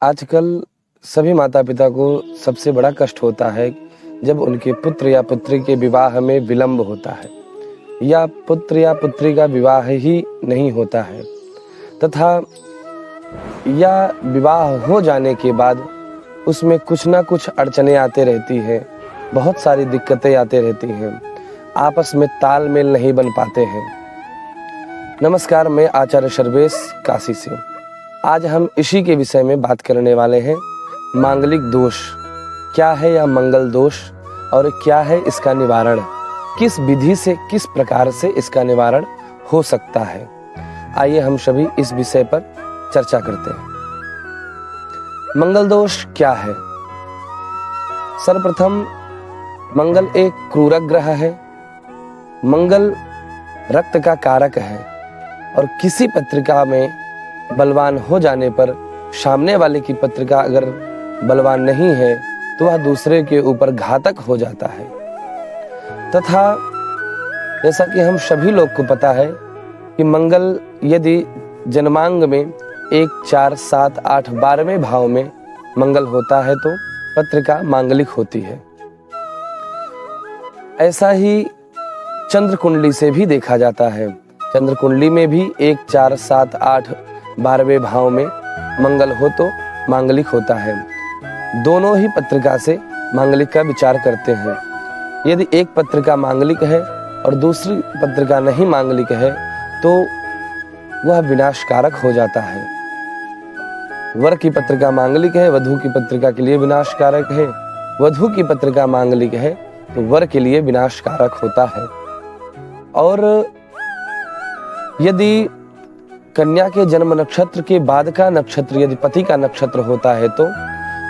आजकल सभी माता-पिता को सबसे बड़ा कष्ट होता है जब उनके पुत्र या पुत्री के विवाह में विलंब होता है या पुत्र या पुत्री का विवाह ही नहीं होता है तथा या विवाह हो जाने के बाद उसमें कुछ ना कुछ अड़चनें आते रहती हैं, बहुत सारी दिक्कतें आते रहती हैं, आपस में तालमेल नहीं बन पाते हैं। नमस्कार, मैं आचार्य सर्वेश काशी से। आज हम इसी के विषय में बात करने वाले हैं। मांगलिक दोष क्या है या मंगल दोष, और क्या है इसका निवारण, किस विधि से किस प्रकार से इसका निवारण हो सकता है। आइए हम सभी इस विषय पर चर्चा करते हैं। मंगल दोष क्या है? सर्वप्रथम मंगल एक क्रूरक ग्रह है। मंगल रक्त का कारक है और किसी पत्रिका में बलवान हो जाने पर सामने वाले की पत्रिका अगर बलवान नहीं है तो वह दूसरे के ऊपर घातक हो जाता है। तथा जैसा कि हम सभी लोग को पता है कि मंगल यदि जन्मांग में 1, 4, 7, 8, 12वें भाव में मंगल होता है तो पत्रिका मांगलिक होती है। ऐसा ही चंद्र कुंडली से भी देखा जाता है। चंद्र कुंडली में भी 1, 4, 7, 8, 12वें भाव में मंगल हो तो मांगलिक होता है। दोनों ही पत्रिका से मांगलिक का विचार करते हैं। यदि एक पत्रिका मांगलिक है और दूसरी पत्रिका नहीं मांगलिक है तो वह विनाशकारक हो जाता है। वर की पत्रिका मांगलिक है, वधू की पत्रिका के लिए विनाशकारक है। वधू की पत्रिका मांगलिक है तो वर के लिए विनाशकारक होता है। और यदि कन्या के जन्म नक्षत्र के बाद का नक्षत्र यदि पति का नक्षत्र होता है तो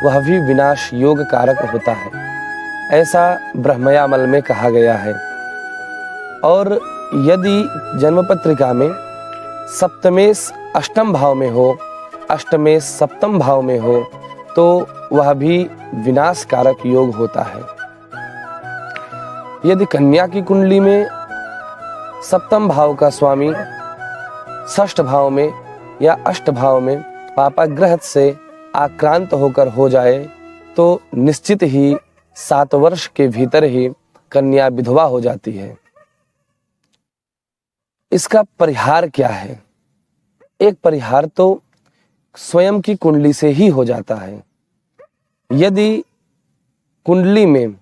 वह भी विनाश योग कारक होता है, ऐसा ब्रह्मयामल में कहा गया है। और यदि जन्म पत्रिका में सप्तमेश अष्टम भाव में हो, अष्टमेश सप्तम भाव में हो तो वह भी विनाश कारक योग होता है। यदि कन्या की कुंडली में सप्तम भाव का स्वामी षष्ठ भाव में या अष्ट भाव में पापग्रह से आक्रांत होकर हो जाए तो निश्चित ही 7 वर्ष के भीतर ही कन्या विधवा हो जाती है। इसका परिहार क्या है? एक परिहार तो स्वयं की कुंडली से ही हो जाता है। यदि कुंडली में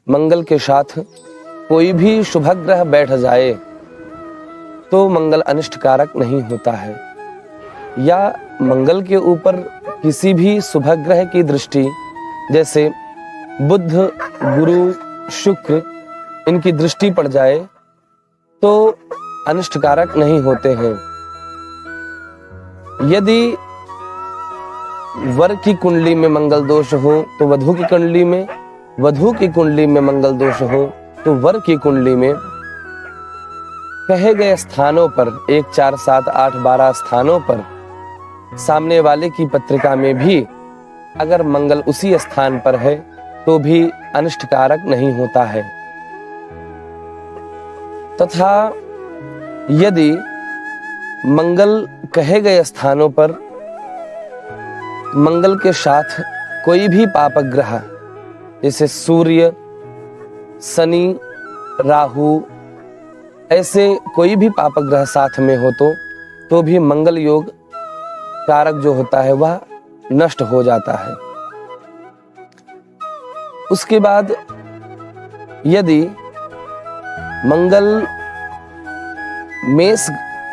मंगल के साथ कोई भी शुभ ग्रह बैठ जाए तो मंगल अनिष्टकारक नहीं होता है, या मंगल के ऊपर किसी भी शुभ ग्रह की दृष्टि जैसे बुध, गुरु, शुक्र इनकी दृष्टि पड़ जाए तो अनिष्टकारक नहीं होते हैं। यदि वर की कुंडली में मंगल दोष हो तो वधू की कुंडली में, वधू की कुंडली में मंगल दोष हो तो वर की कुंडली में कहे गए स्थानों पर 1, 4, 7, 8, 12 स्थानों पर सामने वाले की पत्रिका में भी अगर मंगल उसी स्थान पर है तो भी अनिष्टकारक नहीं होता है। तथा यदि मंगल कहे गए स्थानों पर मंगल के साथ कोई भी पापग्रह जैसे सूर्य, शनि, राहु ऐसे कोई भी पापग्रह साथ में हो तो भी मंगल योग कारक जो होता है वह नष्ट हो जाता है। उसके बाद यदि मंगल मेष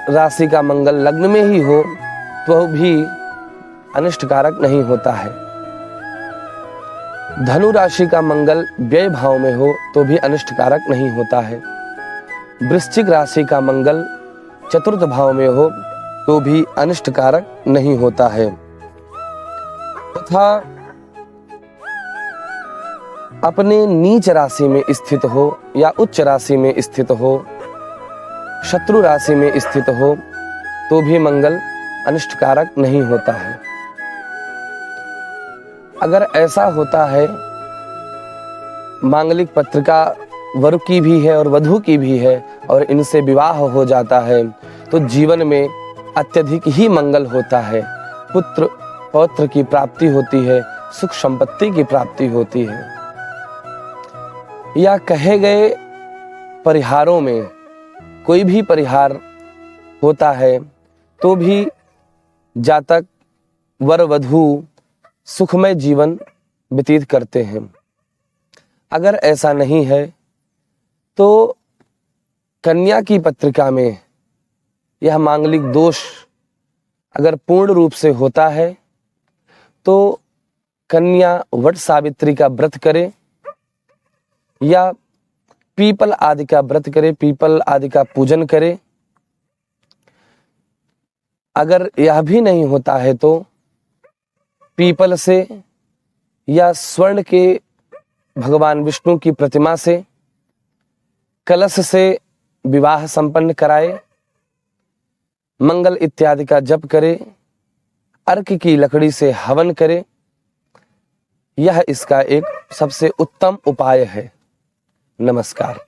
राशि का मंगल लग्न में ही हो तो भी अनिष्टकारक नहीं होता है। धनु राशि का मंगल व्यय भाव में हो तो भी अनिष्टकारक नहीं होता है। वृश्चिक राशि का मंगल चतुर्थ भाव में हो तो भी अनिष्टकारक नहीं होता है। तथा अपने नीच राशि में स्थित हो या उच्च राशि में स्थित हो, शत्रु राशि में स्थित हो तो भी मंगल अनिष्टकारक नहीं होता है। अगर ऐसा होता है, मांगलिक पत्रिका वर की भी है और वधू की भी है और इनसे विवाह हो जाता है तो जीवन में अत्यधिक ही मंगल होता है। पुत्र पौत्र की प्राप्ति होती है, सुख संपत्ति की प्राप्ति होती है। या कहे गए परिहारों में कोई भी परिहार होता है तो भी जातक वर वधू सुखमय जीवन व्यतीत करते हैं। अगर ऐसा नहीं है तो कन्या की पत्रिका में यह मांगलिक दोष अगर पूर्ण रूप से होता है तो कन्या वट सावित्री का व्रत करे या पीपल आदि का व्रत करे, पीपल आदि का पूजन करे। अगर यह भी नहीं होता है तो पीपल से या स्वर्ण के भगवान विष्णु की प्रतिमा से, कलश से विवाह संपन्न कराए, मंगल इत्यादि का जप करे, अर्क की लकड़ी से हवन करे। यह इसका एक सबसे उत्तम उपाय है। नमस्कार।